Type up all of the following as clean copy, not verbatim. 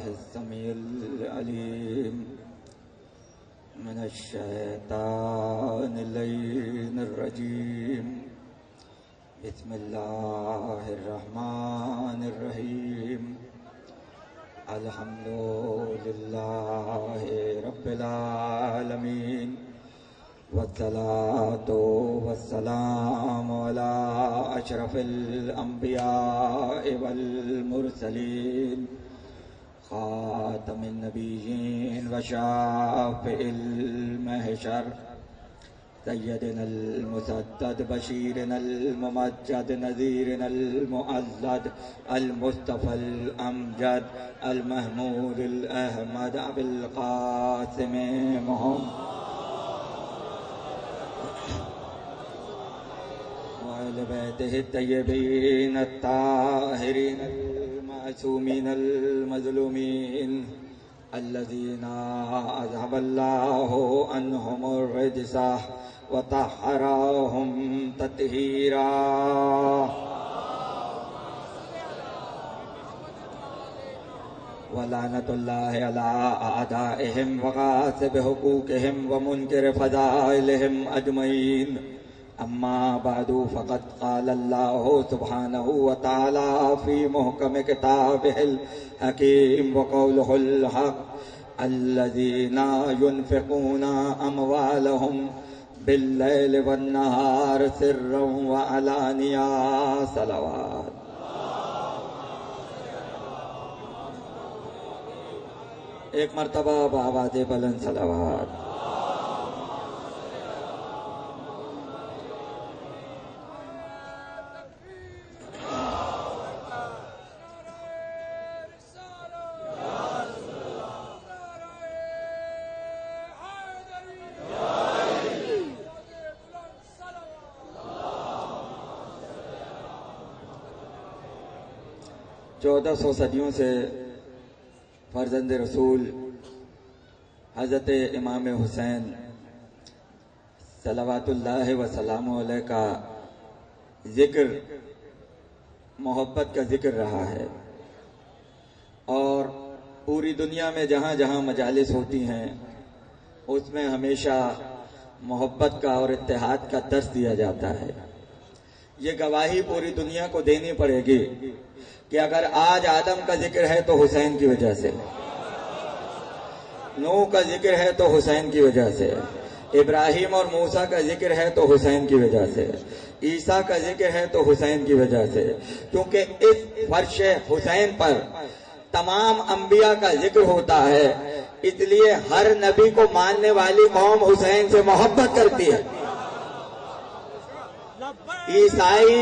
السميع العليم من الشيطان اللعين الرجيم. بسم الله الرحمن الرحيم. الحمد لله رب العالمين، والصلاة والسلام على أشرف الأنبياء والمرسلين، خاتم النبيين وشافع المحشر، سيدنا المسدد بشيرنا الممجد نذيرنا المؤزد المصطفى الأمجد المحمود الأحمد أبي القاسم محمد وآل بيته الطيبين الطاهرين المعصومين المظلومين الذين أذهب الله عنهم الرجس وطهرهم تطهيرا. ولعنة الله على أعدائهم وغاصب حقوقهم ومنكر فضائلهم أجمعين. أما بعد، فقد قال الله سبحانه وتعالى في محكم كتابه الحكيم وقوله الحق: الذين ينفقون أموالهم بالليل والنهار سرا وعلانية. صلوات. ایک مرتبہ بآواز بلند صلوات. چودہ سو صدیوں سے فرزند رسول حضرت امام حسین صلوات اللہ وسلام علیہ کا ذکر محبت کا ذکر رہا ہے، اور پوری دنیا میں جہاں جہاں مجالس ہوتی ہیں اس میں ہمیشہ محبت کا اور اتحاد کا درس دیا جاتا ہے. یہ گواہی پوری دنیا کو دینی پڑے گی کہ اگر آج آدم کا ذکر ہے تو حسین کی وجہ سے، نوح کا ذکر ہے تو حسین کی وجہ سے، ابراہیم اور موسیٰ کا ذکر ہے تو حسین کی وجہ سے، عیسیٰ کا ذکر ہے تو حسین کی وجہ سے، کیونکہ اس فرش حسین پر تمام انبیاء کا ذکر ہوتا ہے. اس لیے ہر نبی کو ماننے والی قوم حسین سے محبت کرتی ہے. عیسائی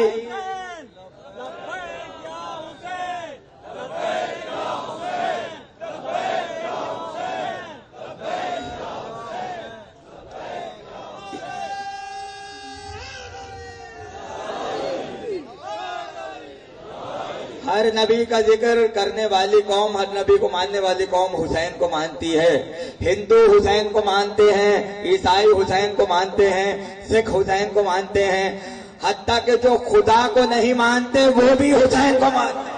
ہر نبی کا ذکر کرنے والی قوم، ہر نبی کو ماننے والی قوم حسین کو مانتی ہے. ہندو حسین کو مانتے ہیں، عیسائی حسین کو مانتے ہیں، سکھ حسین کو مانتے ہیں، حتیٰ کہ جو خدا کو نہیں مانتے وہ بھی حسین کو مانتے ہیں.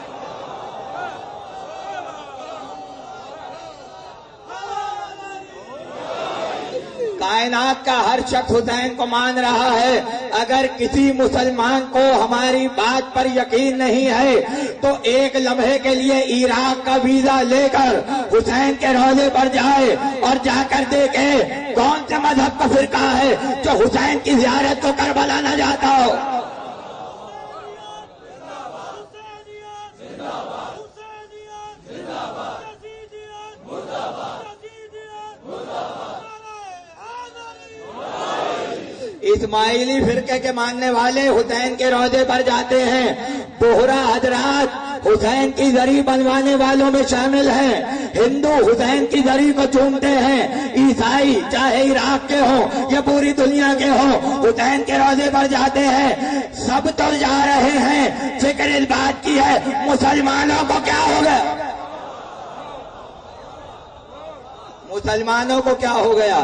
کائنات کا ہر شخص حسین کو مان رہا ہے. اگر کسی مسلمان کو ہماری بات پر یقین نہیں ہے تو ایک لمحے کے لیے عراق کا ویزا لے کر حسین کے روضے پر جائے اور جا کر دیکھے کون سے مذہب کا فرقہ ہے جو حسین کی زیارت کو کربلا نہ جاتا ہو. اسماعیلی فرقے کے ماننے والے حسین کے روضے پر جاتے ہیں. بوہرا حضرات حسین کی زری بنوانے والوں میں شامل ہیں. ہندو حسین کی زری کو چومتے ہیں. عیسائی چاہے عراق کے ہوں یا پوری دنیا کے ہوں حسین کے روضے پر جاتے ہیں. سب تو جا رہے ہیں، فکر اس بات کی ہے مسلمانوں کو کیا ہو گیا. مسلمانوں کو کیا ہو گیا؟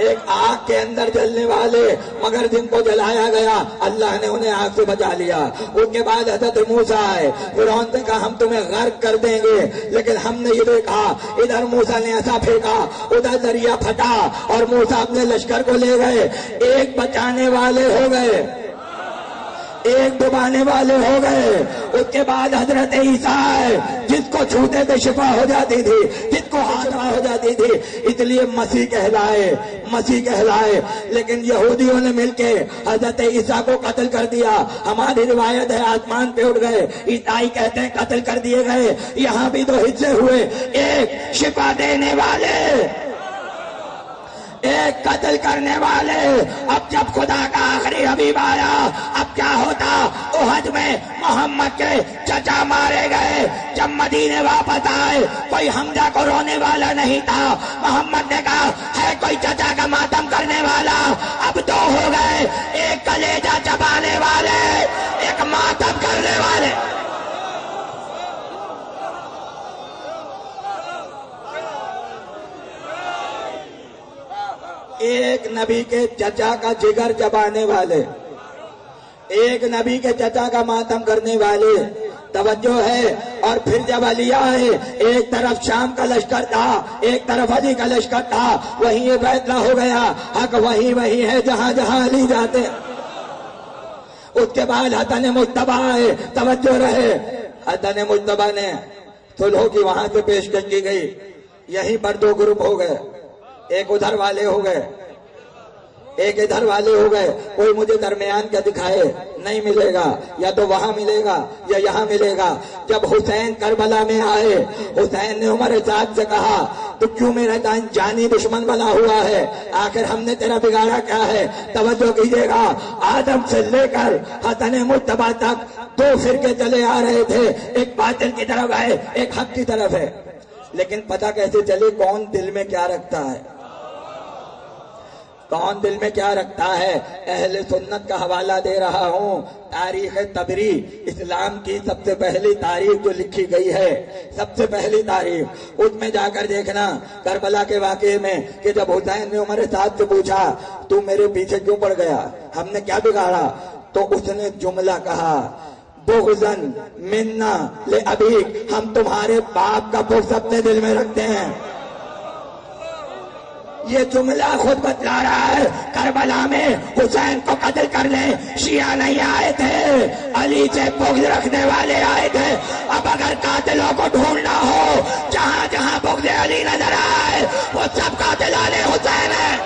ایک آگ کے اندر جلنے والے، مگر جن کو جلایا گیا اللہ نے انہیں آگ سے بچا لیا۔ ان کے بعد حضرت موسیٰ آئے، فرعون نے کہا ہم تمہیں غرق کر دیں گے، لیکن ہم نے یہ دیکھا ادھر موسیٰ نے ایسا پھینکا ادھر دریا پھٹا اور موسیٰ اپنے لشکر کو لے گئے، ایک بچانے والے ہو گئے، ایک ڈبانے والے ہو گئے۔ اس کے بعد حضرت عیسیٰ آئے، جس کو چھوتے پہ شفا ہو جاتی تھی، جس کو ہاتھ ہو جاتی تھی، اس لیے مسیح کہلائے، مسیح کہلائے۔ لیکن یہودیوں نے مل کے حضرت عیسیٰ کو قتل کر دیا۔ ہماری روایت ہے آسمان پہ اٹھ گئے، عیسائی کہتے ہیں قتل کر دیے گئے۔ یہاں بھی دو حصے ہوئے، ایک شفا دینے والے، ایک قتل کرنے والے۔ اب جب خدا کا آخری حبیب آیا، اب کیا ہوتا؟ احد میں محمد کے چچا مارے گئے۔ جب مدینے واپس آئے کوئی حمزہ کو رونے والا نہیں تھا۔ محمد نے کہا ہے کوئی چچا کا ماتم کرنے والا؟ اب دو ہو گئے، ایک کلیجہ چبانے والے، ایک ماتم کرنے والے۔ ایک نبی کے چچا کا جگر چبانے والے، ایک نبی کے چچا کا ماتم کرنے والے۔ توجہ ہے۔ اور پھر جب علی آئے، ایک طرف شام کا لشکر تھا، ایک طرف علی کا لشکر تھا، وہیں یہ فیصلہ ہو گیا حق وہی ہے جہاں جہاں علی جاتے۔ اس کے بعد حسن مجتبیٰ آئے، توجہ رہے، حسن مجتبیٰ نے صلح کی وہاں سے پیشکش کی گئی، یہیں پر دو گروپ ہو گئے، ایک ادھر والے ہو گئے، ایک ادھر والے ہو گئے۔ کوئی مجھے درمیان کا دکھائے، نہیں ملے گا، یا تو وہاں ملے گا یا یہاں ملے گا۔ جب حسین کربلا میں آئے، حسین نے عمر سعد سے کہا تو کیوں میرا جانی دشمن بنا ہوا ہے؟ آخر ہم نے تیرا بگاڑا کیا ہے؟ توجہ کیجیے گا، آدم سے لے کر حسن مجتبیٰ تک دو فرقے چلے آ رہے تھے، ایک باطل کی طرف ہے، ایک حق کی طرف ہے۔ لیکن پتہ کیسے چلے کون دل میں کیا رکھتا ہے؟ کون دل میں کیا رکھتا ہے؟ اہل سنت کا حوالہ دے رہا ہوں، تاریخ طبری، اسلام کی سب سے پہلی تاریخ جو لکھی گئی ہے، سب سے پہلی تاریخ، اس میں جا کر دیکھنا کربلا کے واقعے میں کہ جب حسین نے عمر سعد سے پوچھا تو میرے پیچھے کیوں پڑ گیا، ہم نے کیا بگاڑا؟ تو اس نے جملہ کہا بغضن منا لأبیک، ہم تمہارے باپ کا بغض اپنے دل میں رکھتے ہیں۔ یہ جملہ خود بتلا رہا ہے۔ کربلا میں حسین کو قتل کرنے شیعہ نہیں آئے تھے، علی سے بغض رکھنے والے آئے تھے۔ اب اگر قاتلوں کو ڈھونڈنا ہو، جہاں جہاں بغض علی نظر آئے وہ سب قاتل آل حسین ہیں۔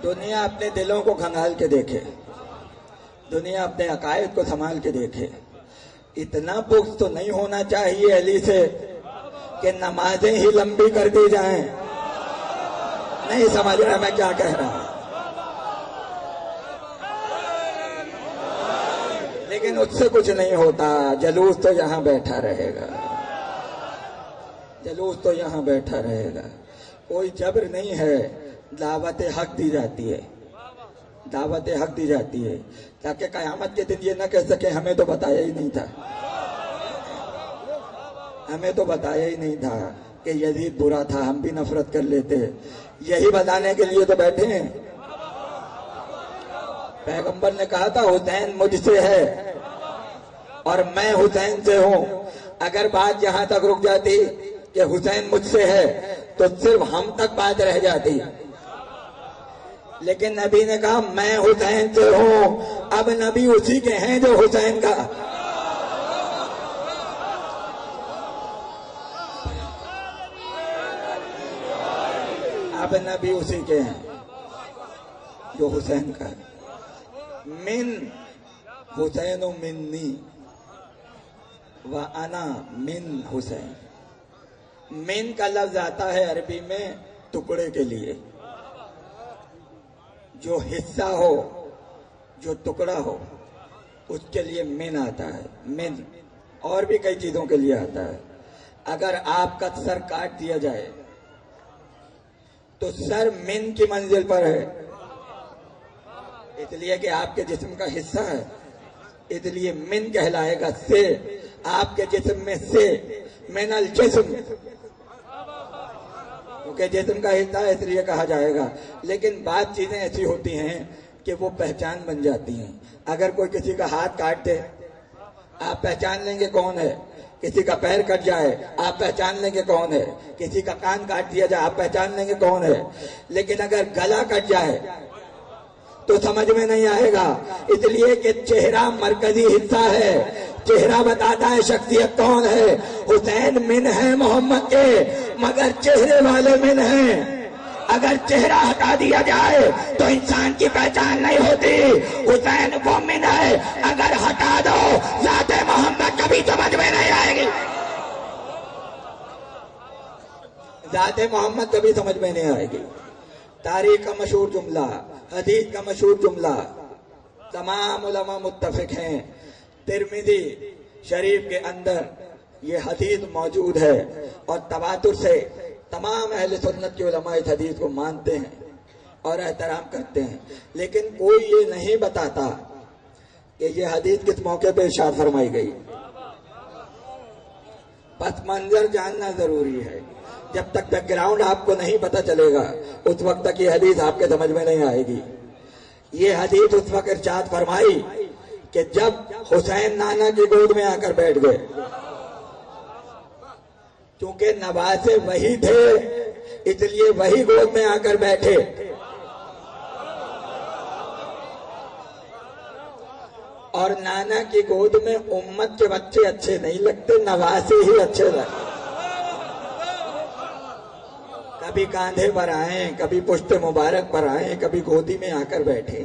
دنیا اپنے دلوں کو کھنگال کے دیکھے، دنیا اپنے عقائد کو سنبھال کے دیکھے۔ اتنا بغض تو نہیں ہونا چاہیے علی سے کہ نمازیں ہی لمبی کر دی جائیں۔ نہیں سمجھ رہا میں کیا کہہ رہا ہوں؟ لیکن اس سے کچھ نہیں ہوتا، جلوس تو یہاں بیٹھا رہے گا، جلوس تو یہاں بیٹھا رہے گا۔ کوئی جبر نہیں ہے، دعوت حق دی جاتی ہے، دعوت حق دی جاتی ہے، تاکہ قیامت کے دن یہ نہ کہہ سکے ہمیں تو بتایا ہی نہیں تھا، ہمیں تو بتایا ہی نہیں تھا کہ یزید برا تھا، ہم بھی نفرت کر لیتے۔ یہی بتانے کے لیے تو بیٹھے ہیں۔ پیغمبر نے کہا تھا حسین مجھ سے ہے اور میں حسین سے ہوں۔ اگر بات یہاں تک رک جاتی کہ حسین مجھ سے ہے تو صرف ہم تک بات رہ جاتی، لیکن نبی نے کہا میں حسین سے ہوں۔ اب نبی اسی کے ہیں جو حسین کا، اب نبی اسی کے ہیں جو حسین کا ہے۔ من حسین منی وانا من حسین۔ من کا لفظ آتا ہے عربی میں ٹکڑے کے لیے، جو حصہ ہو، جو ٹکڑا ہو، اس کے لیے من آتا ہے، من، اور بھی کئی چیزوں کے لیے آتا ہے۔ اگر آپ کا سر کاٹ دیا جائے تو سر من کی منزل پر ہے، اس لیے کہ آپ کے جسم کا حصہ ہے، اس لیے من کہلائے گا۔ سے، آپ کے جسم میں سے، من الجسم، کیونکہ جسم کا حصہ ہے اس لیے کہا جائے گا۔ لیکن بعض چیزیں ایسی ہوتی ہیں کہ وہ پہچان بن جاتی ہیں۔ اگر کوئی کسی کا ہاتھ کاٹ دے، آپ پہچان لیں گے کون ہے۔ کسی کا پیر کٹ جائے، آپ پہچان لیں گے کون ہے۔ کسی کا کان کاٹ دیا جائے، آپ پہچان لیں گے کون ہے۔ لیکن اگر گلا کٹ جائے تو سمجھ میں نہیں آئے گا، اس لیے کہ چہرہ مرکزی حصہ ہے، چہرہ بتاتا ہے شخصیت کون ہے۔ حسین من ہے محمد کے، مگر چہرے والے من ہیں۔ اگر چہرہ ہٹا دیا جائے تو انسان کی پہچان نہیں ہوتی۔ حسین وہ من ہے، اگر ہٹا دو ذات محمد کبھی سمجھ میں نہیں آئے گی، ذات محمد کبھی سمجھ میں نہیں آئے گی۔ تاریخ کا مشہور جملہ، حدیث کا مشہور جملہ، تمام علماء متفق ہیں، ترمذی شریف کے اندر یہ حدیث موجود ہے، اور تواتر سے تمام اہل سنت کے علماء اس حدیث کو مانتے ہیں اور احترام کرتے ہیں۔ لیکن کوئی یہ نہیں بتاتا کہ یہ حدیث کس موقع پہ ارشاد فرمائی گئی۔ پس منظر جاننا ضروری ہے۔ جب تک بیک گراؤنڈ آپ کو نہیں پتا چلے گا، اس وقت تک یہ حدیث آپ کے سمجھ میں نہیں آئے گی۔ یہ حدیث اس وقت ارشاد فرمائی کہ جب حسین نانا کی گود میں آ کر بیٹھ گئے، چونکہ نواسے وہی تھے اس لیے وہی گود میں آ کر بیٹھے۔ اور نانا کی گود میں امت کے بچے اچھے نہیں لگتے، نواسے ہی اچھے لگتے۔ کبھی کاندھے پر آئیں، کبھی پشت مبارک پر آئیں، کبھی گودی میں آ کر بیٹھے۔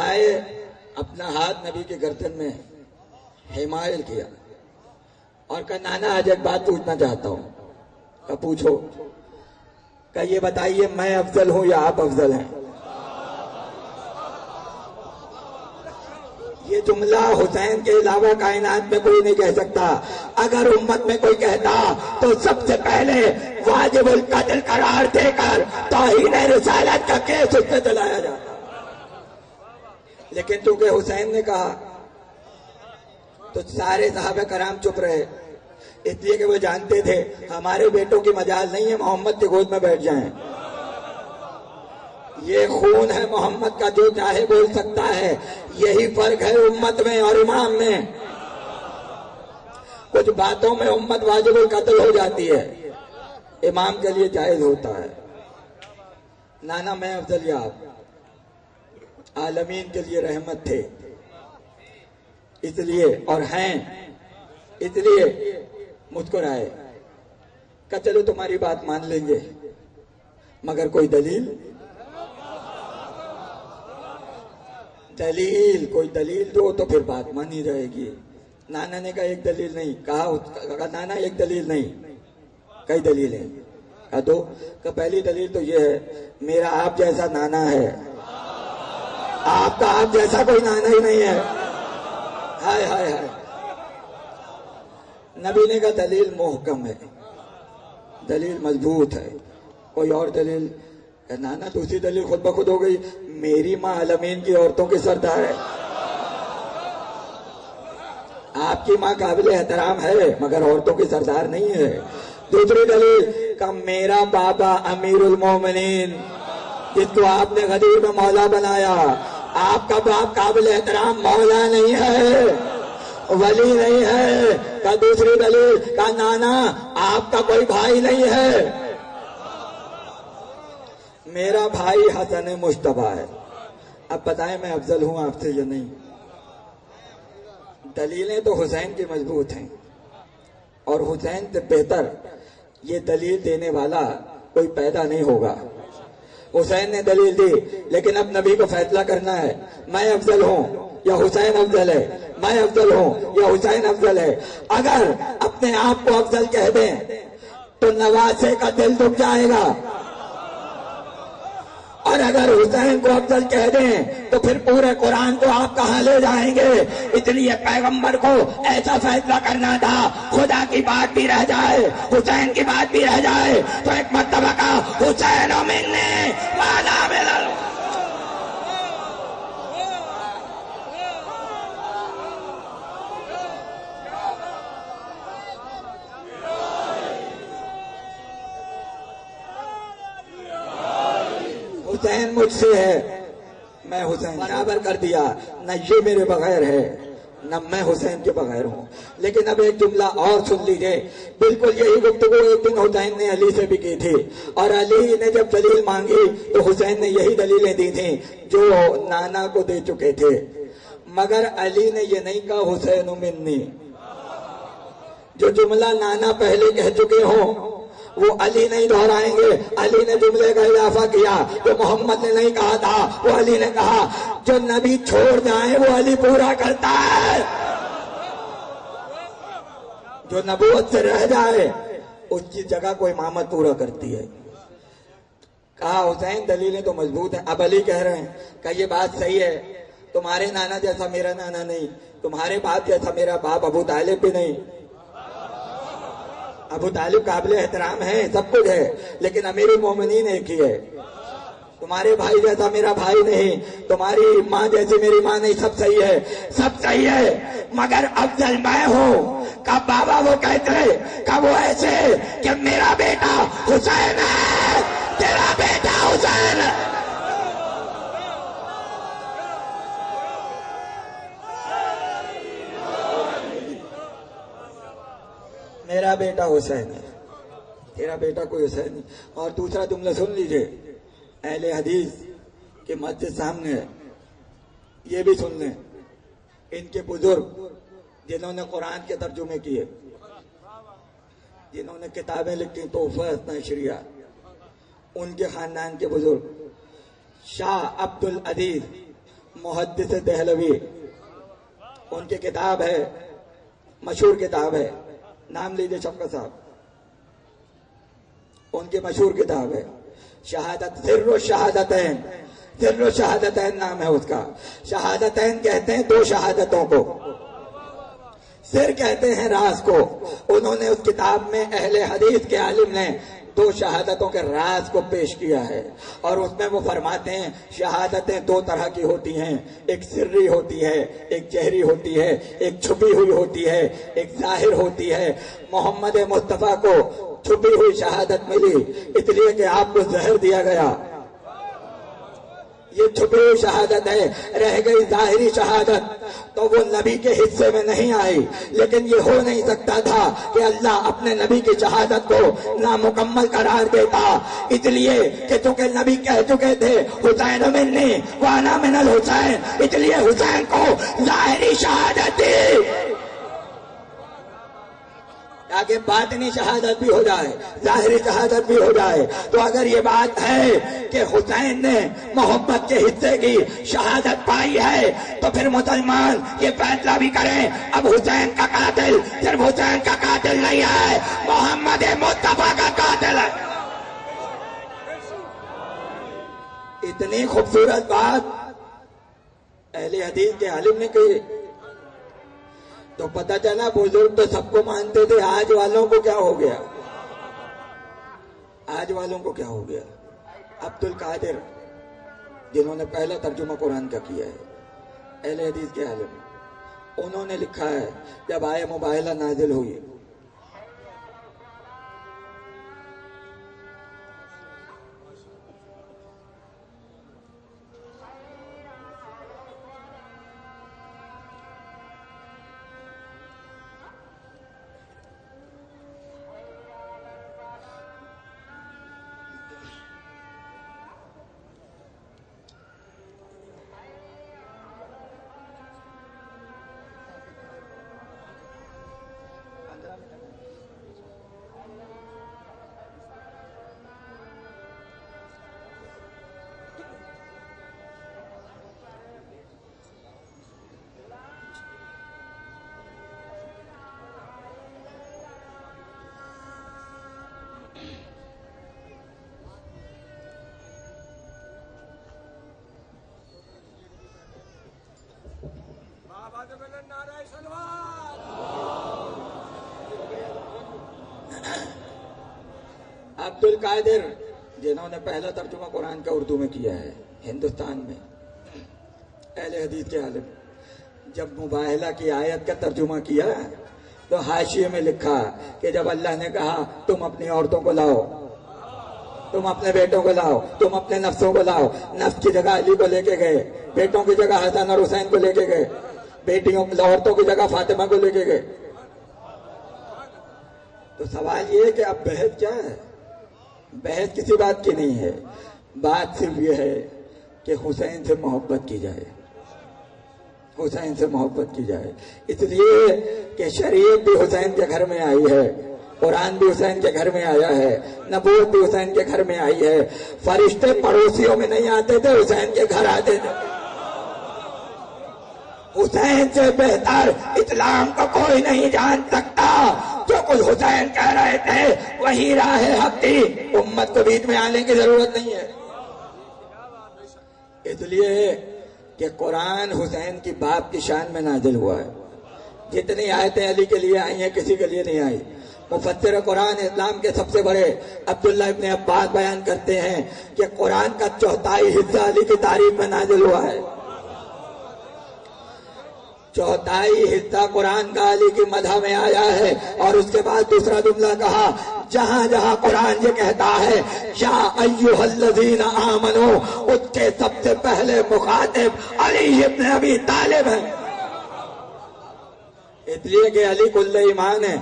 آئے، اپنا ہاتھ نبی کے گردن میں حمایل کیا اور کہا نانا آج ایک بات پوچھنا چاہتا ہوں۔ کہا پوچھو۔ کہا یہ بتائیے میں افضل ہوں یا آپ افضل ہیں؟ یہ جملہ حسین کے علاوہ کائنات میں کوئی نہیں کہہ سکتا۔ اگر امت میں کوئی کہتا تو سب سے پہلے واجب القتل قرار دے کر توہین رسالت کا کیس اس پہ چلایا جاتا۔ لیکن چونکہ حسین نے کہا تو سارے صحابہ کرام چپ رہے، اس لیے کہ وہ جانتے تھے ہمارے بیٹوں کی مجال نہیں ہے محمد کی گود میں بیٹھ جائیں۔ یہ خون ہے محمد کا، جو چاہے بول سکتا ہے۔ یہی فرق ہے امت میں اور امام میں۔ کچھ باتوں میں امت واجب القتل ہو جاتی ہے، امام کے لیے جائز ہوتا ہے۔ نانا میں افضل یا آپ؟ عالمین کے لیے رحمت تھے اس لیے، اور ہیں اس لیے مسکرائے۔ کہ چلو تمہاری بات مان لیں گے، مگر کوئی دلیل؟ کوئی دلیل دو تو پھر بات مانی جائے گی۔ نانا نے کہا ایک دلیل نہیں۔ کہا نانا ایک دلیل نہیں، کئی دلیلیں۔ کہا دو۔ کہ پہلی دلیل تو یہ ہے میرا آپ جیسا نانا ہے، آپ کا آپ جیسا کوئی نانا ہی نہیں ہے۔ ہائے ہائے ہائے۔ نبی نے کہا دلیل محکم ہے، دلیل مضبوط ہے، کوئی اور دلیل؟ نانا دوسری دلیل خود بخود ہو گئی، میری ماں عالمین کی عورتوں کی سردار ہے۔ آپ کی ماں قابل احترام ہے مگر عورتوں کی سردار نہیں ہے۔ دوسری دلیل کہ میرا بابا امیر المومنین جس کو آپ نے غدیر میں مولا بنایا، آپ کا باپ قابل احترام مولا نہیں ہے، ولی نہیں ہے۔ کا دوسری دلیل کا نانا آپ کا کوئی بھائی نہیں ہے، میرا بھائی حسن مجتبیٰ ہے۔ اب بتائیں میں افضل ہوں آپ سے یا نہیں؟ دلیلیں تو حسین کی مضبوط ہیں، اور حسین سے بہتر یہ دلیل دینے والا کوئی پیدا نہیں ہوگا۔ حسین نے دلیل دی، لیکن اب نبی کو فیصلہ کرنا ہے میں افضل ہوں یا حسین افضل ہے، میں افضل ہوں یا حسین افضل ہے۔ اگر اپنے آپ کو افضل کہہ دیں تو نواسے کا دل دکھ جائے گا، اور اگر حسین کو افضل کہہ دیں تو پھر پورے قرآن کو آپ کہاں لے جائیں گے؟ اس لیے پیغمبر کو ایسا فیصلہ کرنا تھا، خدا کی بات بھی رہ جائے، حسین کی بات بھی رہ جائے، تو ایک مرتبہ کا حسین منی وانا من حسین مجھ سے ہے، میں حسین برابر کر دیا، نہ یہ میرے بغیر ہے نہ میں حسین کے بغیر ہوں۔ لیکن اب ایک جملہ اور سن لیجئے، بالکل یہی گفتگو ایک دن حسین نے علی سے بھی کی تھی، اور علی نے جب دلیل مانگی تو حسین نے یہی دلیلیں دی تھیں جو نانا کو دے چکے تھے، مگر علی نے یہ نہیں کہا حسین منی۔ جو جملہ نانا پہلے کہہ چکے ہوں وہ علی نہیں دہرائیں گے، علی نے جملے کا اضافہ کیا، جو محمد نے نہیں کہا تھا وہ علی نے کہا، جو نبی چھوڑ جائیں وہ علی پورا کرتا ہے، جو نبوت سے رہ جائے اس کی جگہ کوئی امامت پورا کرتی ہے۔ کہا حسین دلیلیں تو مضبوط ہیں، اب علی کہہ رہے ہیں کہ یہ بات صحیح ہے، تمہارے نانا جیسا میرا نانا نہیں، تمہارے باپ جیسا میرا باپ ابو طالب بھی نہیں، ابو طالب قابل احترام ہے، سب کچھ ہے، لیکن امیر المومنین ایک ہی ہے، تمہارے بھائی جیسا میرا بھائی نہیں، تمہاری ماں جیسی میری ماں نہیں، سب صحیح ہے، سب صحیح ہے، مگر افضل میں ہوں۔ کا بابا وہ کہتے کہ وہ ایسے کہ میرا بیٹا حسین ہے، تیرا بیٹا حسین ہے، میرا بیٹا حسین ہے، تیرا بیٹا کوئی حسین نہیں۔ اور دوسرا جملہ سن لیجئے، اہل حدیث کے مسجد سامنے ہے، یہ بھی سن لیں، ان کے بزرگ جنہوں نے قرآن کے ترجمے کیے، جنہوں نے کتابیں لکھی تحفہ نشریہ، ان کے خاندان کے بزرگ شاہ عبد العزیز محدث دہلوی، ان کی کتاب ہے، مشہور کتاب ہے، نام لیجئے شفقت صاحب، ان کی مشہور کتاب ہے شہادت سر الشہادتین، سر الشہادتین نام ہے اس کا۔ شہادتین کہتے ہیں دو شہادتوں کو، سر کہتے ہیں راز کو۔ انہوں نے اس کتاب میں اہل حدیث کے عالم نے دو شہادتوں کے راز کو پیش کیا ہے، اور اس میں وہ فرماتے ہیں شہادتیں دو طرح کی ہوتی ہیں، ایک سری ہوتی ہے، ایک جہری ہوتی ہے، ایک چھپی ہوئی ہوتی ہے، ایک ظاہر ہوتی ہے۔ محمد مصطفیٰ کو چھپی ہوئی شہادت ملی اس لیے کہ آپ کو زہر دیا گیا، یہ چھپی ہوئی شہادت ہے۔ رہ گئی ظاہری شہادت تو وہ نبی کے حصے میں نہیں آئی، لیکن یہ ہو نہیں سکتا تھا کہ اللہ اپنے نبی کی شہادت کو نامکمل قرار دیتا، اس لیے کہ چونکہ نبی کہہ چکے تھے حسین منی وانا من الحسین، اس لیے حسین کو ظاہری شہادت دی تاکہ باطنی شہادت بھی ہو جائے، ظاہری شہادت بھی ہو جائے۔ تو اگر یہ بات ہے کہ حسین نے محبت کے حصے کی شہادت پائی ہے تو پھر مسلمان یہ فیصلہ بھی کریں اب حسین کا قاتل صرف حسین کا قاتل نہیں ہے، محمد مصطفیٰ کا قاتل ہے۔ اتنی خوبصورت بات اہل حدیث کے عالم نے کہی تو پتہ چلا بزرگ تو سب کو مانتے تھے، آج والوں کو کیا ہو گیا؟ آج والوں کو کیا ہو گیا؟ عبد القادر جنہوں نے پہلا ترجمہ قرآن کا کیا ہے، اہل حدیث کے عالم، انہوں نے لکھا ہے جب آیہ مباہلہ نازل ہوئی عبد القادر جنہوں نے پہلا ترجمہ قرآن کا اردو میں کیا ہے ہندوستان میں، اہل حدیث کے عالم، جب مباہلہ کی آیت کا ترجمہ کیا تو حاشیے میں لکھا کہ جب اللہ نے کہا تم اپنی عورتوں کو لاؤ، تم اپنے بیٹوں کو لاؤ، تم اپنے نفسوں کو لاؤ، نفس کی جگہ علی کو لے کے گئے، بیٹوں کی جگہ حسن اور حسین کو لے کے گئے، بیٹیوں عورتوں کی جگہ فاطمہ کو لے کے گئے، تو سوال یہ ہے کہ اب بحث کیا ہے؟ بحث کسی بات کی نہیں ہے، بات صرف یہ ہے کہ حسین سے محبت کی جائے، حسین سے محبت کی جائے، اس لیے کہ شریعت بھی حسین کے گھر میں آئی ہے، قرآن بھی حسین کے گھر میں آیا ہے، نبوت بھی حسین کے گھر میں آئی ہے، فرشتے پڑوسیوں میں نہیں آتے تھے، حسین کے گھر آتے تھے۔ حسین سے بہتر اسلام کو کوئی نہیں جان سکتا، جو کچھ حسین کہہ رہے تھے وہی راہ حق تھی، امت کو بیچ میں آنے کی ضرورت نہیں ہے۔ اس لیے کہ قرآن حسین کی باپ کی شان میں نازل ہوا ہے، جتنی آیتیں علی کے لیے آئی ہیں کسی کے لیے نہیں آئی۔ مفسر قرآن اسلام کے سب سے بڑے عبداللہ ابن عباس بیان کرتے ہیں کہ قرآن کا 1/4 حصہ علی کی تعریف میں نازل ہوا ہے، 1/4 حصہ قرآن کا علی کی مدح میں آیا ہے، اور اس کے بعد دوسرا جملہ کہا جہاں جہاں قرآن یہ کہتا ہے یا ایھا الذین آمنو، اس کے سب سے پہلے مخاطب علی ابن ابی طالب ہے، اس لیے کہ علی کل ایمان ہے،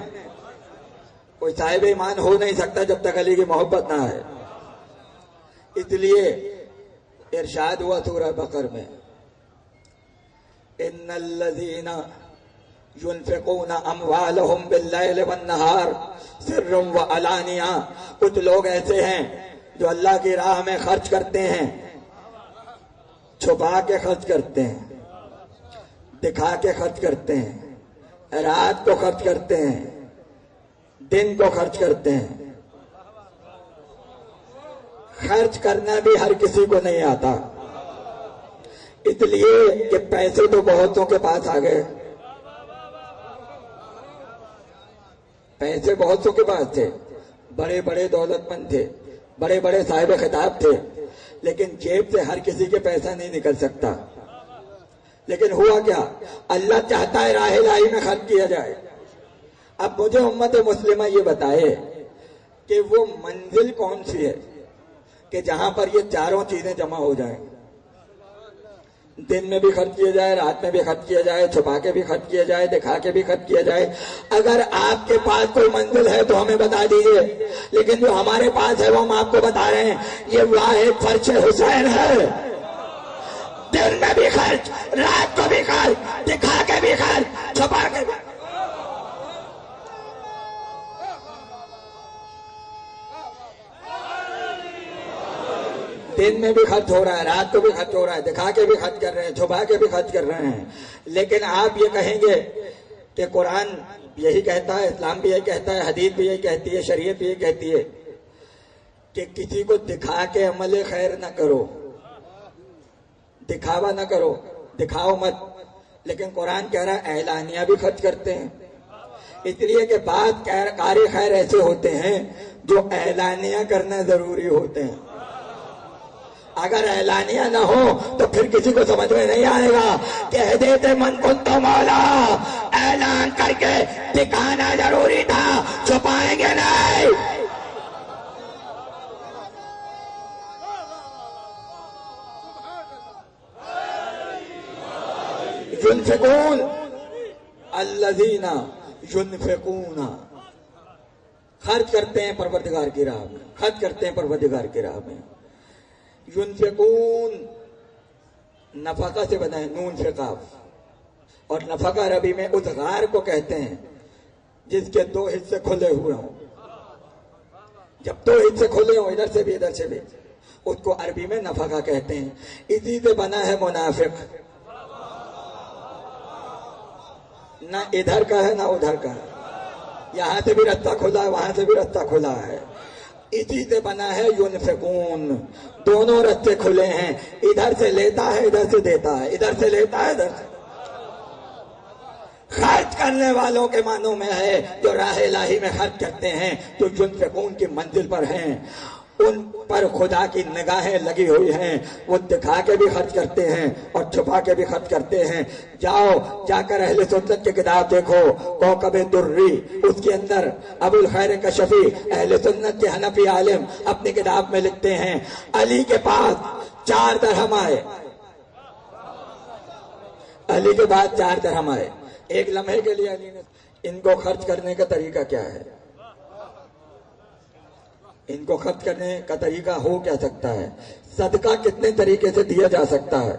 کوئی صاحب ایمان ہو نہیں سکتا جب تک علی کی محبت نہ ہے۔ اس لیے ارشاد ہوا سورہ بقرہ میں ان الذین ينفقون اموالهم باللیل والنہار سرا وعلانیہ، کچھ لوگ ایسے ہیں جو اللہ کی راہ میں خرچ کرتے ہیں، چھپا کے خرچ کرتے ہیں، دکھا کے خرچ کرتے ہیں، رات کو خرچ کرتے ہیں، دن کو خرچ کرتے ہیں۔ خرچ کرنا بھی ہر کسی کو نہیں آتا، اس لیے کہ پیسے تو بہتوں کے پاس آ گئے، پیسے بہتوں کے پاس تھے، بڑے بڑے دولت مند تھے، بڑے بڑے صاحب خطاب تھے، لیکن جیب سے ہر کسی کے پیسہ نہیں نکل سکتا۔ لیکن ہوا کیا؟ اللہ چاہتا ہے راہ الہی میں خرچ کیا جائے۔ اب مجھے امت مسلمہ یہ بتائے کہ وہ منزل کون سی ہے کہ جہاں پر یہ چاروں چیزیں جمع ہو جائیں، دن میں بھی خرچ کیا جائے، رات میں بھی خرچ کیا جائے، چھپا کے بھی خرچ کیا جائے، دکھا کے بھی خرچ کیا جائے۔ اگر آپ کے پاس کوئی منزل ہے تو ہمیں بتا دیجئے، لیکن جو ہمارے پاس ہے وہ ہم آپ کو بتا رہے ہیں، یہ واحد فرش حسین ہے۔ دن میں بھی خرچ، رات کو بھی خرچ، دکھا کے بھی خرچ، چھپا کے بھی۔ دن میں بھی خرچ ہو رہا ہے، رات کو بھی خرچ ہو رہا ہے، دکھا کے بھی خرچ کر رہے ہیں، چھپا کے بھی خرچ کر رہے ہیں۔ لیکن آپ یہ کہیں گے کہ قرآن یہی کہتا ہے، اسلام بھی یہی کہتا ہے، حدیث بھی یہی کہتی ہے، شریعت بھی یہی کہتی ہے کہ کسی کو دکھا کے عمل خیر نہ کرو، دکھاوا نہ کرو، دکھاؤ مت۔ لیکن قرآن کہہ رہا ہے اعلانیہ بھی خرچ کرتے ہیں، اس لیے کہ بعض کار خیر ایسے ہوتے ہیں جو اعلانیہ کرنا ضروری ہوتے ہیں۔ اگر اعلانیہ نہ ہو تو پھر کسی کو سمجھ میں نہیں آئے گا۔ کہہ دیتے من کنت مولا، اعلان کر کے دکھانا ضروری تھا، چھپائیں گے نہیں۔ ينفقون الذین ينفقون، خرچ کرتے ہیں پروردگار کی راہ میں، خرچ کرتے ہیں پروردگار کی راہ میں۔ ينفقون نفقہ سے بنا ہے، نون سے قاف، اور نفقہ عربی میں ادغار کو کہتے ہیں جس کے 2 حصے کھلے ہوئے ہوں۔ جب 2 حصے کھلے ہوں ادھر سے بھی ادھر سے بھی، اس کو عربی میں نفقہ کہتے ہیں۔ اسی سے بنا ہے منافق، نہ ادھر کا ہے نہ ادھر کا ہے، یہاں سے بھی رستہ کھلا ہے وہاں سے بھی رستہ کھلا ہے۔ اسی سے بنا ہے ينفقون، دونوں رستے کھلے ہیں، ادھر سے لیتا ہے ادھر سے دیتا ہے، ادھر سے لیتا ہے ادھر سے۔ خرچ کرنے والوں کے معنوں میں ہے جو راہ الہی میں خرچ کرتے ہیں، جو ينفقون کی منزل پر ہیں، ان پر خدا کی نگاہیں لگی ہوئی ہیں، وہ دکھا کے بھی خرچ کرتے ہیں اور چھپا کے بھی خرچ کرتے ہیں۔ جا کر اہل سنت کی کتاب دیکھو، کوکب دری، اس کے اندر ابو الخیر کشفی اہل سنت کے حنفی عالم اپنی کتاب میں لکھتے ہیں علی کے پاس 4 درہم آئے، علی کے بعد 4 درہم آئے ایک لمحے کے لیے علی نے، ان کو خرچ کرنے کا طریقہ کیا ہے؟ ان کو خرچ کرنے کا طریقہ ہو کیا سکتا ہے؟ صدقہ کتنے طریقے سے دیا جا سکتا ہے؟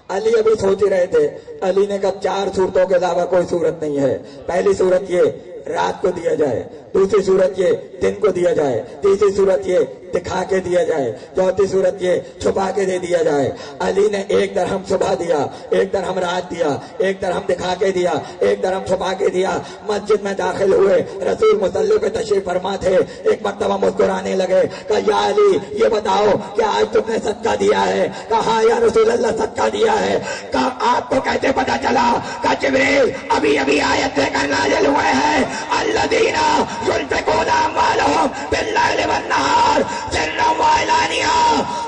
علی ابھی سوچ رہے تھے، علی نے کہا 4 صورتوں کے علاوہ کوئی صورت نہیں ہے۔ پہلی صورت یہ رات کو دیا جائے، دوسری صورت یہ دن کو دیا جائے، تیسری صورت یہ دکھا کے دیا جائے، چوتھی صورت یہ چھپا کے دے دیا جائے۔ علی نے 1 درہم صبح دیا، 1 درہم رات دیا، 1 درہم دکھا کے دیا، 1 درہم چھپا کے دیا۔ مسجد میں داخل ہوئے، رسول مصلی پہ تشریف فرما تھے، ایک مرتبہ مسکرانے لگے، کہا یا علی یہ بتاؤ کہ آج تم نے صدقہ دیا ہے؟ کہا ہاں یا رسول اللہ صدقہ دیا ہے۔ کہا آپ کو کیسے پتا چلا؟ کہا جبریل ابھی آیت لے کر نازل ہوئے ہیں، الذین ينفقون اموالهم باللیل والنہار سرا وعلانیہ۔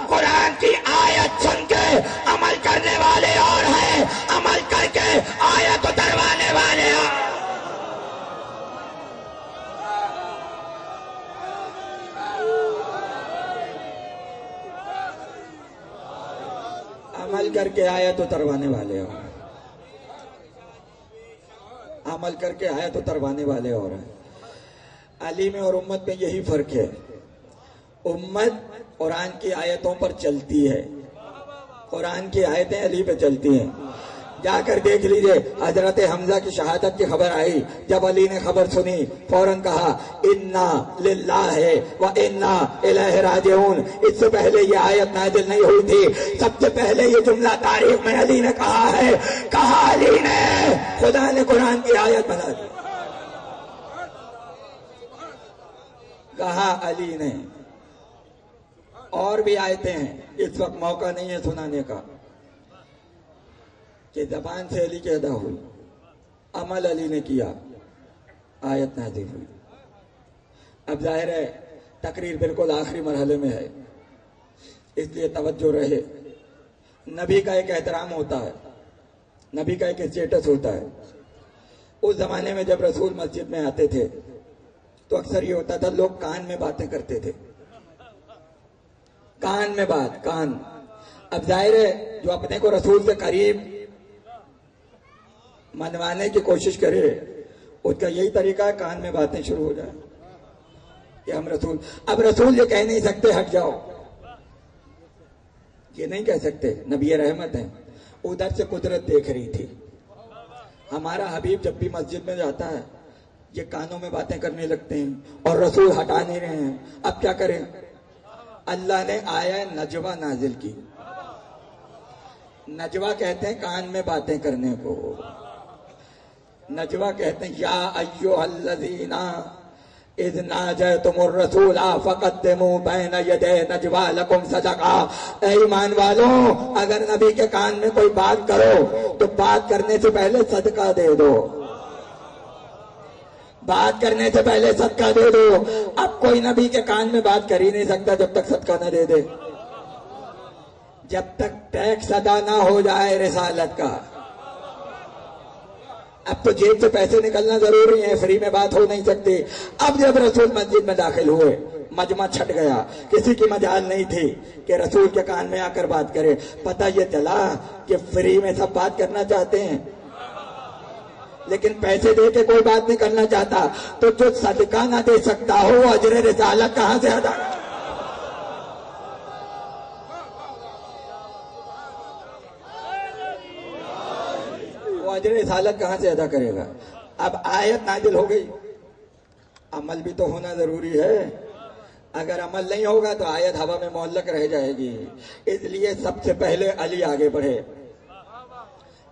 قرآن کی آیت سن کے عمل کرنے والے اور ہیں، عمل کر کے آیت اتروانے والے ہیں۔ عمل کر کے آیت اتروانے والے اور عمل کر کے آیت اتروانے والے اور ہیں۔ علی میں اور امت میں یہی فرق ہے، امت قرآن کی آیتوں پر چلتی ہے، قرآن کی آیتیں علی پہ چلتی ہیں۔ جا کر دیکھ لیجئے، حضرت حمزہ کی شہادت کی خبر آئی، جب علی نے خبر سنی فوراً کہا انا للہ و انا الیہ راجعون۔ اس سے پہلے یہ آیت نازل نہیں ہوئی تھی، سب سے پہلے یہ جملہ تاریخ میں علی نے کہا ہے، کہا علی نے، خدا نے قرآن کی آیت بنا دی، کہا علی نے۔ اور بھی آیتیں ہیں، اس وقت موقع نہیں ہے سنانے کا، کہ زبان سے علی کی ادا ہوئی، عمل علی نے کیا، آیت نازل ہوئی۔ اب ظاہر ہے تقریر بالکل آخری مرحلے میں ہے، اس لیے توجہ رہے۔ نبی کا ایک احترام ہوتا ہے، نبی کا ایک اسٹیٹس ہوتا ہے۔ اس زمانے میں جب رسول مسجد میں آتے تھے تو اکثر یہ ہوتا تھا، لوگ کان میں باتیں کرتے تھے، کان میں بات، کان۔ اب ظاہر ہے جو اپنے کو رسول سے قریب منوانے کی کوشش کرے، اس کا یہی طریقہ ہے کان میں باتیں شروع ہو جائیں کہ ہم رسول۔ اب رسول یہ کہہ نہیں سکتے ہٹ جاؤ، یہ نہیں کہہ سکتے، نبی رحمت ہیں۔ ادھر سے قدرت دیکھ رہی تھی، ہمارا حبیب جب بھی مسجد میں جاتا ہے یہ کانوں میں باتیں کرنے لگتے ہیں اور رسول ہٹا نہیں رہے ہیں۔ اب کیا کریں؟ اللہ نے آیا نجوہ نازل کی۔ نجوہ کہتے ہیں کان میں باتیں کرنے کو، نجوہ کہتے ہیں یا ایھا الذین اذ ناجیتم الرسول فقدموا بین یدی نجواکم صدقہ۔ اے ایمان والوں، اگر نبی کے کان میں کوئی بات کرو تو بات کرنے سے پہلے صدقہ دے دو، بات کرنے سے پہلے صدقہ دے دو۔ اب کوئی نبی کے کان میں بات کر ہی نہیں سکتا جب تک صدقہ نہ دے دے، جب تک ٹیکس ادا نہ ہو جائے رسالت کا۔ اب تو جیب سے پیسے نکلنا ضروری ہے، فری میں بات ہو نہیں سکتی۔ اب جب رسول مسجد میں داخل ہوئے، مجمع چھٹ گیا، کسی کی مجال نہیں تھی کہ رسول کے کان میں آ کر بات کرے۔ پتہ یہ چلا کہ فری میں سب بات کرنا چاہتے ہیں لیکن پیسے دے کے کوئی بات نہیں کرنا چاہتا، تو جو صدقہ نہ دے سکتا ہو وہ اجر رسالت کہاں سے ادا کرے؟ وہ اجر رسالت کہاں سے ادا کرے گا؟ اب آیت نازل ہو گئی، عمل بھی تو ہونا ضروری ہے۔ اگر عمل نہیں ہوگا تو آیت ہوا میں معلق رہ جائے گی۔ اس لیے سب سے پہلے علی آگے بڑھے۔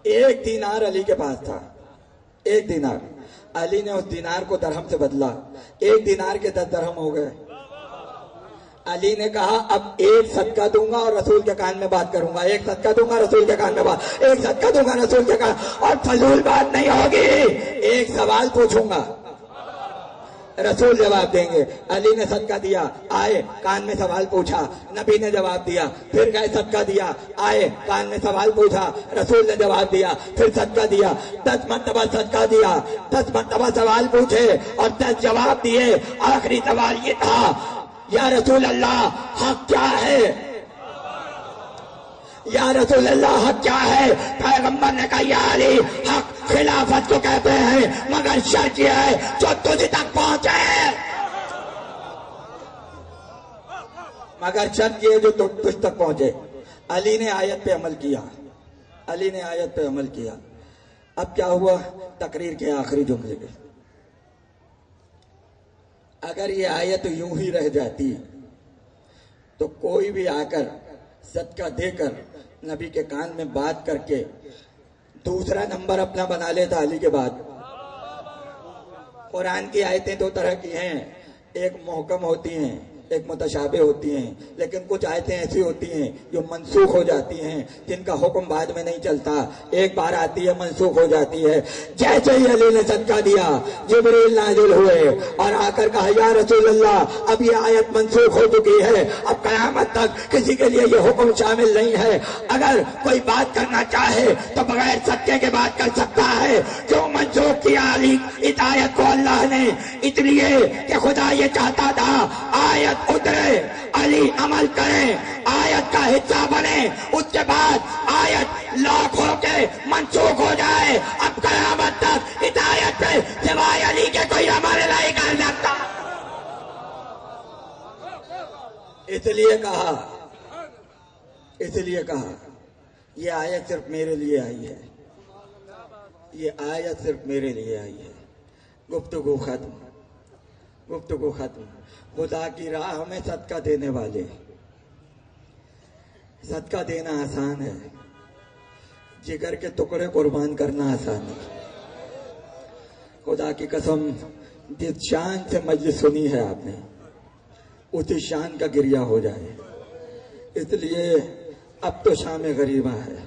1 دینار علی کے پاس تھا، 1 دینار۔ علی نے اس دینار کو درہم سے بدلا، 1 دینار کے 10 درہم ہو گئے۔ علی نے کہا اب ایک صدقہ دوں گا اور رسول کے کان میں بات کروں گا، ایک صدقہ دوں گا رسول کے کان میں بات، ایک صدقہ دوں گا رسول کے کان، اور فضول بات نہیں ہوگی، ایک سوال پوچھوں گا رسول جواب دیں گے۔ علی نے صدقہ دیا، آئے کان میں سوال پوچھا، نبی نے جواب دیا، پھر گئے صدقہ دیا، آئے کان میں سوال پوچھا، رسول نے جواب دیا، پھر صدقہ دیا، 10 مرتبہ صدقہ دیا، 10 مرتبہ سوال پوچھے اور 10 جواب دیے۔ آخری سوال یہ تھا، یا رسول اللہ حق کیا ہے؟ یا رسول اللہ حق کیا ہے؟ پیغمبر نے کہا یا علی حق خلافت کو کہتے ہیں، مگر شرط یہ ہے جو تجھ تک پہنچے، مگر شرط یہ جو تجھ تک پہنچے۔ علی نے آیت پہ عمل کیا، علی نے آیت پہ عمل کیا۔ اب کیا ہوا؟ تقریر کے آخری جملے کے، اگر یہ آیت یوں ہی رہ جاتی تو کوئی بھی آ کر صدقہ دے کر نبی کے کان میں بات کر کے دوسرا نمبر اپنا بنا لیتا علی کے بعد۔ قرآن کی آیتیں دو طرح کی ہیں، ایک محکم ہوتی ہیں، ایک متشابہ ہوتی ہیں، لیکن کچھ آیتیں ایسی ہوتی ہیں جو منسوخ ہو جاتی ہیں، جن کا حکم بعد میں نہیں چلتا، ایک بار آتی ہے منسوخ ہو جاتی ہے۔ جیسے ہی علی نے صدقہ دیا، جبریل نازل ہوئے اور آ کر کہا یا رسول اللہ اب یہ آیت منسوخ ہو چکی ہے، اب قیامت تک کسی کے لیے یہ حکم شامل نہیں ہے، اگر کوئی بات کرنا چاہے تو بغیر صدقے کے بات کر سکتا ہے۔ کیوں منسوخ کیا علی اس آیت کو اللہ نے؟ اس لیے کہ خدا یہ چاہتا تھا آیت اترے، علی عمل کریں، آیت کا حصہ بنے، اس کے بعد آیت لاکھ ہو کے منسوخ ہو جائے۔ اب قیامت تک اس آیت پہ سوائے علی کے کوئی عمل نہیں کر سکتا۔ اس لیے کہا یہ آیت صرف میرے لیے آئی ہے، یہ آیت صرف میرے لیے آئی ہے۔ گفتگو ختم۔ خدا کی راہ میں صدقہ دینے والے، صدقہ دینا آسان ہے، جگر کے ٹکڑے قربان کرنا آسان ہے۔ خدا کی قسم جس شان سے مجلس سنی ہے آپ نے، اسی شان کا گریہ ہو جائے۔ اس لیے اب تو شام غریبہ ہے،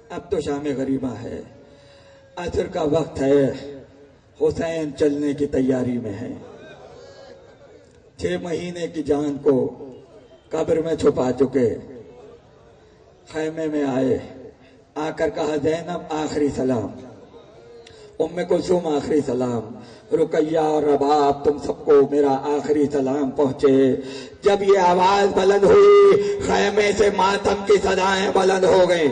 اب تو شام غریبہ ہے، عصر کا وقت ہے، حسین چلنے کی تیاری میں ہے۔ 6 مہینے کی جان کو قبر میں چھپا چکے، خیمے میں آئے، آ کر کہا زینب آخری سلام، ام کلثوم آخری سلام، رقیہ اور رباب تم سب کو میرا آخری سلام پہنچے۔ جب یہ آواز بلند ہوئی، خیمے سے ماتم کی صدائیں بلند ہو گئیں،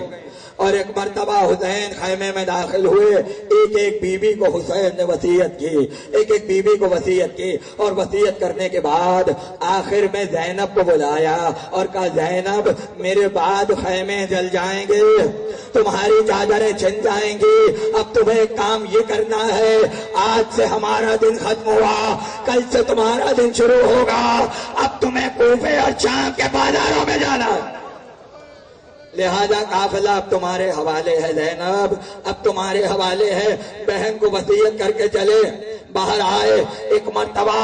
اور ایک مرتبہ حسین خیمے میں داخل ہوئے۔ ایک ایک بیوی کو حسین نے وصیت کی، ایک ایک بیوی کو وصیت کی، اور وصیت کرنے کے بعد آخر میں زینب کو بلایا اور کہا زینب میرے بعد خیمے جل جائیں گے، تمہاری چادریں چھن جائیں گی، اب تمہیں ایک کام یہ کرنا ہے، آج سے ہمارا دن ختم ہوا، کل سے تمہارا دن شروع ہوگا، اب تمہیں کوفے اور شام کے بازاروں میں جانا، لہذا قافلہ اب تمہارے حوالے ہے زینب، اب تمہارے حوالے ہے۔ بہن کو وصیت کر کے چلے، باہر آئے، ایک مرتبہ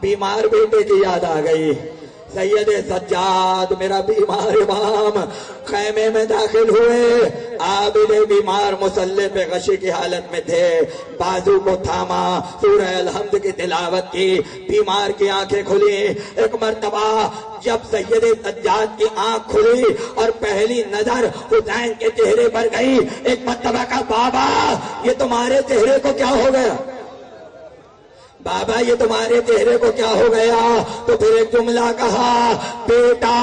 بیمار بیٹے کی یاد آ گئی۔ سید سجاد میرا بیمار امام خیمے میں داخل ہوئے، عابد بیمار مصلی پہ غشی کی حالت میں تھے، بازو کو تھاما، سورہ الحمد کی تلاوت کی، بیمار کی آنکھیں کھلی۔ ایک مرتبہ جب سید سجاد کی آنکھ کھلی اور پہلی نظر حسین کے چہرے پر گئی، ایک مرتبہ کہا بابا یہ تمہارے چہرے کو کیا ہو گیا، بابا یہ تمہارے چہرے کو کیا ہو گیا؟ تو پھر ایک جملہ کہا بیٹا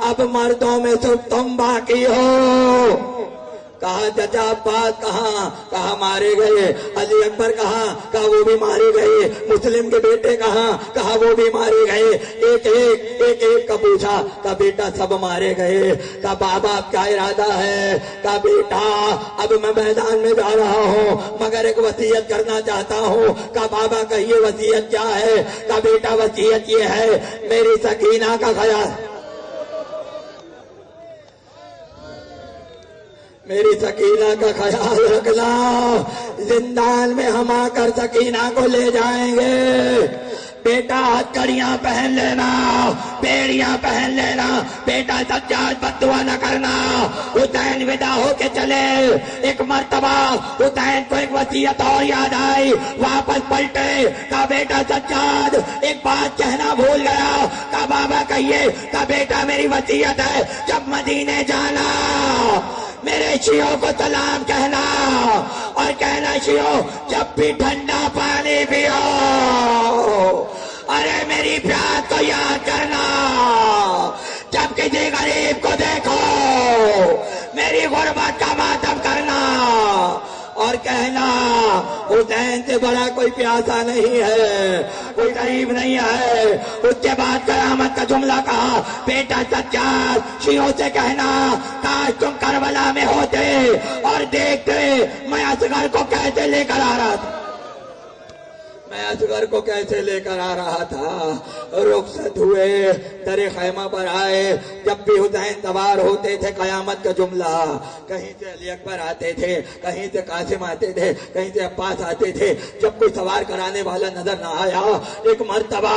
اب مردوں میں صرف تم باقی ہو۔ کہا چچا عباس کہاں؟ کہا مارے گئے۔ علی اکبر کہاں؟ کہا وہ بھی مارے گئے۔ مسلم کے بیٹے کہاں؟ کہا وہ بھی مارے گئے۔ ایک ایک کا پوچھا، کہا بیٹا سب مارے گئے۔ کہا بابا اب کیا ارادہ ہے؟ کہا بیٹا اب میں میدان میں جا رہا ہوں مگر ایک وصیت کرنا چاہتا ہوں۔ کہا بابا کہیے وصیت کیا ہے؟ کہا بیٹا وصیت یہ ہے میری سکینہ کا خیال، میری سکینہ کا خیال رکھنا، زندان میں ہم آ کر سکینہ کو لے جائیں گے، بیٹا ہتھکڑیاں پہن لینا، بیڑیاں پہن لینا، بیٹا سجاد بد دعا نہ کرنا۔ حسین ودا ہو کے چلے، ایک مرتبہ حسین کو ایک وصیت اور یاد آئی، واپس پلٹے، کہا بیٹا سجاد ایک بات کہنا بھول گیا، کہا بابا کہیے، کہا بیٹا میری وصیت ہے جب مدینے جانا میرے شیعوں کو سلام کہنا، اور کہنا شیعوں جب بھی ٹھنڈا پانی پیو ارے میری پیاس کو یاد کرنا، جب کسی غریب کو دیکھو میری غربت کا ماتم کرنا، اور کہنا حسین سے بڑا کوئی پیاسا نہیں ہے، کوئی غریب نہیں ہے۔ اس کے بعد قیامت کا جملہ کہا، بیٹا سجاد شیعوں سے کہنا کاش تم کربلا میں ہوتے اور دیکھتے میں اصغر کو کیسے لے کر آ رہا تھا، میں اصغر کو کیسے لے کر آ رہا تھا۔ رخصت ہوئے، در خیمہ پر آئے، جب بھی حسین سوار ہوتے تھے قیامت کا جملہ، کہیں سے علی اکبر آتے تھے، کہیں سے قاسم آتے تھے، کہیں سے عباس آتے تھے، جب کوئی سوار کرانے والا نظر نہ آیا، ایک مرتبہ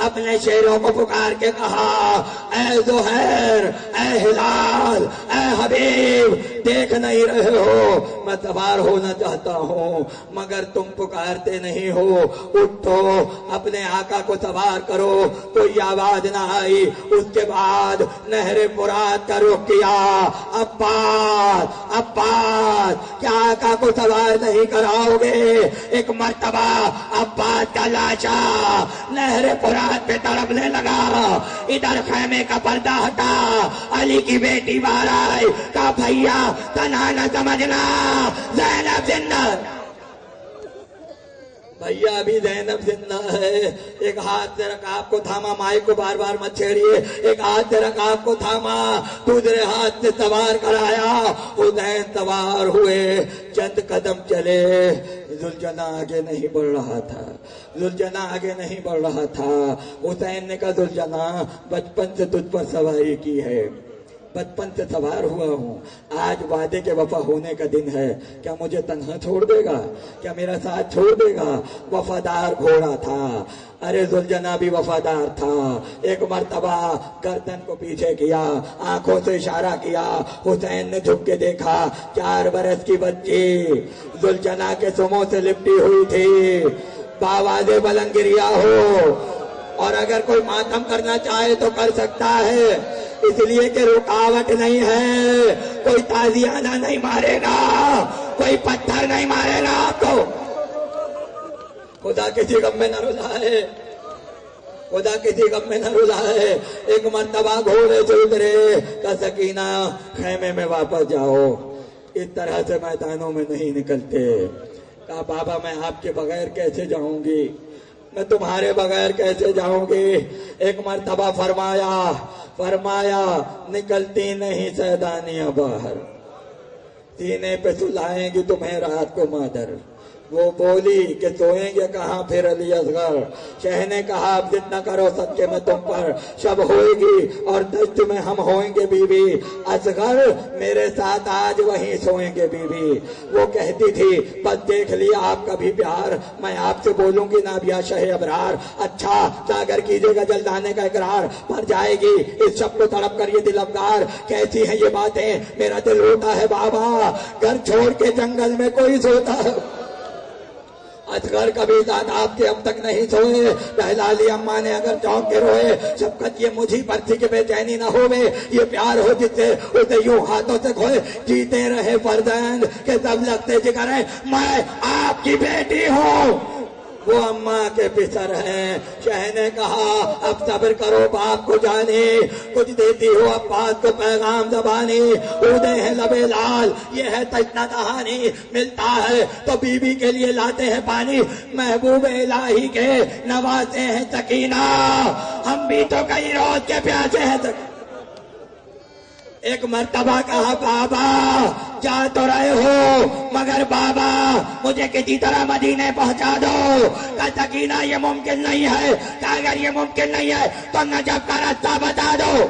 اپنے شیروں کو پکار کے کہا، اے زہیر، اے ہلال، اے حبیب، دیکھ نہیں رہے ہو میں سوار ہونا چاہتا ہوں مگر تم پکارتے نہیں ہو، اٹھو اپنے آقا کو سوار کرو۔ کوئی آواز نہ آئی۔ اس کے بعد نہر فرات کا رخ کیا، عباس عباس کیا آقا کو سوار نہیں کراؤ گے؟ ایک مرتبہ عباس کا لاشا نہر فرات پہ تڑپنے لگا، ادھر خیمے کا پردہ ہٹا، علی کی بیٹی باہر آئی، کہا بھیا تنہا نہ سمجھنا زینب زندہ، بھیا ابھی زینب زندہ ہے۔ ایک ہاتھ سے رکاب کو تھاما، مائک کو بار بار مت چھیڑیے، ایک ہاتھ سے رکاب کو تھاما، دوسرے ہاتھ سے سوار کرایا، حسین سوار ہوئے، چند قدم چلے، ذوالجناح آگے نہیں بڑھ رہا تھا، ذوالجناح آگے نہیں بڑھ رہا تھا۔ حسین نے کہا ذوالجناح بچپن سے تجھ پر سواری کی ہے، بچپن سے سوار ہوا ہوں، آج وعدے کے وفا ہونے کا دن ہے، کیا مجھے تنہا چھوڑ دے گا؟ کیا میرا ساتھ چھوڑ دے گا؟ وفادار گھوڑا تھا، ارے ذوالجناح بھی وفادار تھا۔ ایک مرتبہ گردن کو پیچھے کیا، آنکھوں سے اشارہ کیا، حسین نے جھک کے دیکھا، 4 برس کی بچی ذوالجناح کے سموں سے لپٹی ہوئی تھی، باواز بلند گریا ہو، اور اگر کوئی ماتم کرنا چاہے تو کر سکتا ہے، اس لیے کہ رکاوٹ نہیں ہے، کوئی تازیانہ نہیں مارے گا، کوئی پتھر نہیں مارے گا آپ کو۔ خدا کسی غم میں نہ رلائے، خدا کسی غم میں نہ رلائے۔ ایک مرتبہ گھوڑے سے اترے، کہ سکینہ خیمے میں واپس جاؤ، اس طرح سے میدانوں میں نہیں نکلتے۔ کہا بابا میں آپ کے بغیر کیسے جاؤں گی، میں تمہارے بغیر کیسے جاؤں گی؟ ایک مرتبہ فرمایا نکلتی نہیں سیدانیاں باہر، سینے پہ سلائیں گی تمہیں رات کو مادر۔ وہ بولی کہ سوئیں گے کہاں پھر علی اصغر؟ شہ نے کہا اب ضد نہ کرو صدقے میں تم پر، شب ہوئے گی اور دشت میں ہم ہوئیں گے بی بی، اصغر میرے ساتھ آج وہیں سوئیں گے بی بی۔ وہ کہتی تھی بس دیکھ لیا آپ کا بھی پیار، میں آپ سے بولوں گی نابیہ شہ ابرار، اچھا جاگر کیجیے گا جلدانے کا اقرار، پر جائے گی اس شب کو تڑپ کر یہ دل افگار۔ کیسی ہیں یہ باتیں میرا دل روتا ہے بابا، گھر چھوڑ کے جنگل میں کوئی سوتا ہے۔ اصغر کبھی ساتھ آپ کے اب تک نہیں سوئے، بہلالی اماں نے اگر چونک کے روئے، شفقت یہ مجھے پر تھی کہ بے چینی نہ ہوئے، یہ پیار ہو جس سے اسے یوں ہاتھوں سے کھوئے، جیتے رہے فرزند کہ سب لگتے جگر ہیں، میں آپ کی بیٹی ہوں، وہ اماں کے پسر ہیں۔ شہ نے کہا اب صبر کرو باپ کو جانے، کچھ دیتی ہو عباس کو پیغام زبانی، اودے ہیں لبے لال یہ ہے تشنہ دہانی، ملتا ہے تو بی بی کے لیے لاتے ہیں پانی، محبوب الہی کے نوازے ہیں سکینہ، ہم بھی تو کئی روز کے پیاسے ہیں سکینہ۔ ایک مرتبہ کہا بابا جا تو رہے ہو مگر بابا مجھے کسی طرح مدینے پہنچا دو۔ کہا سکینہ یہ ممکن نہیں ہے، کہا اگر یہ ممکن نہیں ہے تو نجف کا راستہ بتا دو۔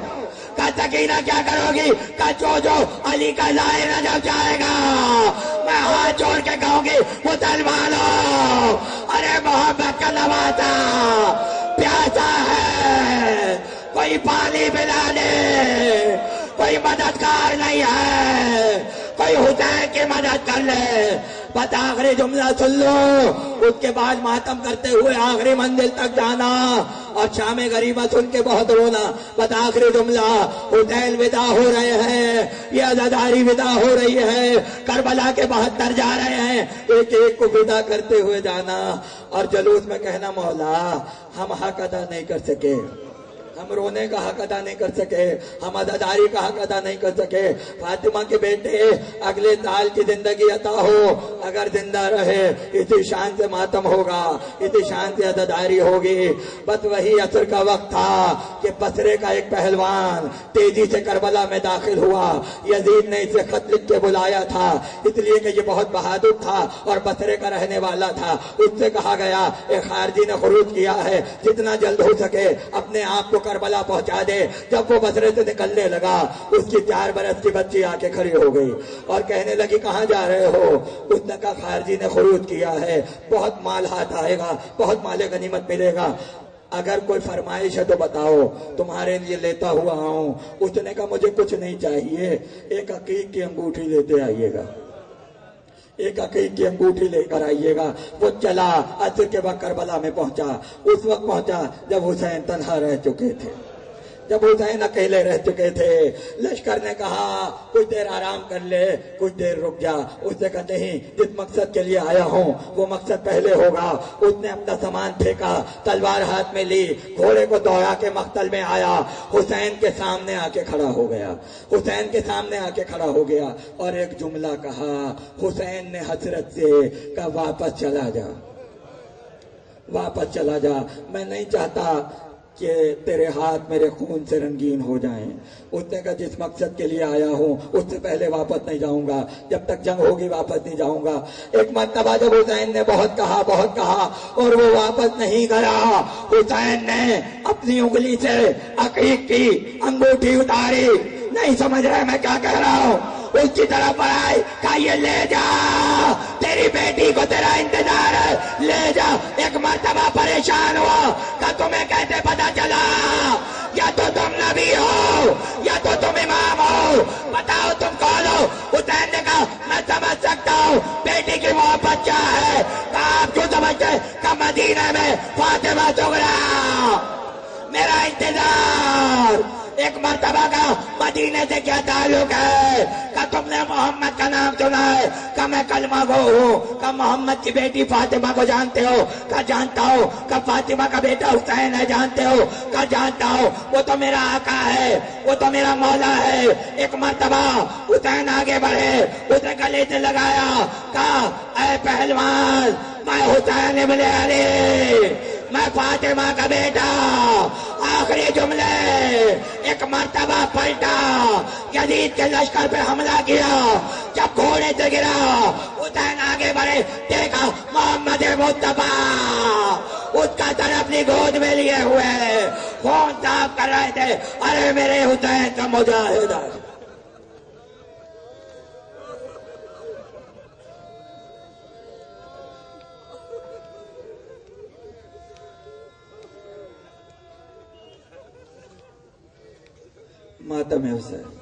کہا سکینہ کیا کرو گی؟ کہا جو علی کا لائے نجف جائے گا میں ہاتھ جوڑ کے کہوں گی مسلمانوں، ارے محمد کا نوازا پیاسا ہے، کوئی پانی پلا دے، کوئی مددگار نہیں ہے، کوئی حسین کی مدد کر لے. بس آخری جملہ سن لو، اس کے بعد ماتم کرتے ہوئے آخری منزل تک جانا اور شام غریبہ سن کے بہت رونا. بس آخری جملہ، حسین ودا ہو رہے ہیں، یہ عزاداری ودا ہو رہی ہے، کربلا کے 72 جا رہے ہیں، ایک ایک کو ودا کرتے ہوئے جانا اور جلوس میں کہنا مولا ہم حق ادا نہیں کر سکے، ہم رونے کا حق ادا نہیں کر سکے، ہم عزاداری کا حق ادا نہیں کر سکے. فاطمہ کے بیٹے اگلے سال کی زندگی عطا ہو، اگر زندہ رہے اسی شان سے ماتم ہوگا، اسی شان سے عزاداری ہوگی. بس وہی عصر کا وقت تھا کہ بصرے کا ایک پہلوان تیزی سے کربلا میں داخل ہوا. یزید نے اسے خط لکھ کے بلایا تھا اس لیے کہ یہ بہت بہادر تھا اور بصرے کا رہنے والا تھا. اس سے کہا گیا ایک خارجی نے خروج کیا ہے، جتنا جلد ہو سکے اپنے آپ کو کربلا پہنچا دے. جب وہ بصرے سے نکلنے لگا اس کی 4 برس کی بچی آ کے کھڑی ہو گئی اور کہنے لگی کہاں جا رہے ہو؟ اس نے کہا خارجی نے خروج کیا ہے، بہت مال ہاتھ آئے گا، بہت مال غنیمت ملے گا، اگر کوئی فرمائش ہے تو بتاؤ، تمہارے لیے لیتا ہوا آؤں. اس نے کہا مجھے کچھ نہیں چاہیے، ایک عقیق کی انگوٹھی لیتے آئیے گا، ایک عقیق کی انگوٹھی لے کر آئیے گا. وہ چلا، عصر کے وقت کربلا میں پہنچا. اس وقت پہنچا جب حسین تنہا رہ چکے تھے، جب حسین اکیلے رہ چکے تھے. لشکر نے کہا کچھ دیر آرام کر لے، کچھ دیر رک جا. اس نے کہا نہیں، جس مقصد کے لیے آیا ہوں وہ مقصد پہلے ہوگا. اس نے اپنا سامان پھینکا، تلوار ہاتھ میں لی، گھوڑے کو دوڑا کے مقتل میں آیا، حسین کے سامنے آ کے کھڑا ہو گیا، حسین کے سامنے آ کے کھڑا ہو گیا اور ایک جملہ کہا. حسین نے حسرت سے کہا واپس چلا جا، واپس چلا جا، میں نہیں چاہتا کہ تیرے ہاتھ میرے خون سے رنگین ہو جائیں. اس نے کہا جس مقصد کے لیے آیا ہوں اس سے پہلے واپس نہیں جاؤں گا، جب تک جنگ ہوگی واپس نہیں جاؤں گا. ایک مرتبہ جب حسین نے بہت کہا اور وہ واپس نہیں گیا، حسین نے اپنی انگلی سے عقیق کی انگوٹھی اتاری. نہیں سمجھ رہے میں کیا کہہ رہا ہوں؟ اس کی طرف آئی، کہا یہ لے جا، تیری بیٹی کو تیرا انتظار ہے، لے جا. ایک مرتبہ پریشان ہوا کہ تمہیں کیسے پتا چلا؟ یا تو تم نبی ہو یا تو تم امام ہو، بتاؤ تم کون ہو؟ حسین نے کہا میں سمجھ سکتا ہوں بیٹی کی محبت کیا ہے. کہا آپ کیوں سمجھتے؟ کہ مدینہ میں فاطمہ سغرا میرا انتظار. ایک مرتبہ کا مدینے سے کیا تعلق ہے؟ کہ تم نے محمد کا نام سنا ہے؟ کہ میں کلمہ گو ہوں. کہ محمد کی بیٹی فاطمہ کو جانتے ہو؟ کہ جانتا ہوں. کہ فاطمہ کا بیٹا حسین ہے؟ جانتے ہو؟ کہ جانتا ہوں. وہ تو میرا آقا ہے، وہ تو میرا مولا ہے. ایک مرتبہ حسین آگے بڑھے، اس نے گلے سے لگایا، کہا اے پہلوان میں حسین ابن علی، میں فاطمہ کا بیٹا. آخری جملے. ایک مرتبہ پلٹا، یزید کے لشکر پہ حملہ کیا. جب گھوڑے سے گرا حسین آگے بڑھے، دیکھا محمد مصطفیٰ اس کا سر اپنی گود میں لیے ہوئے خون صاف کر رہے تھے. ارے میرے حسین کا مجاہد ہے. ماتم حسین.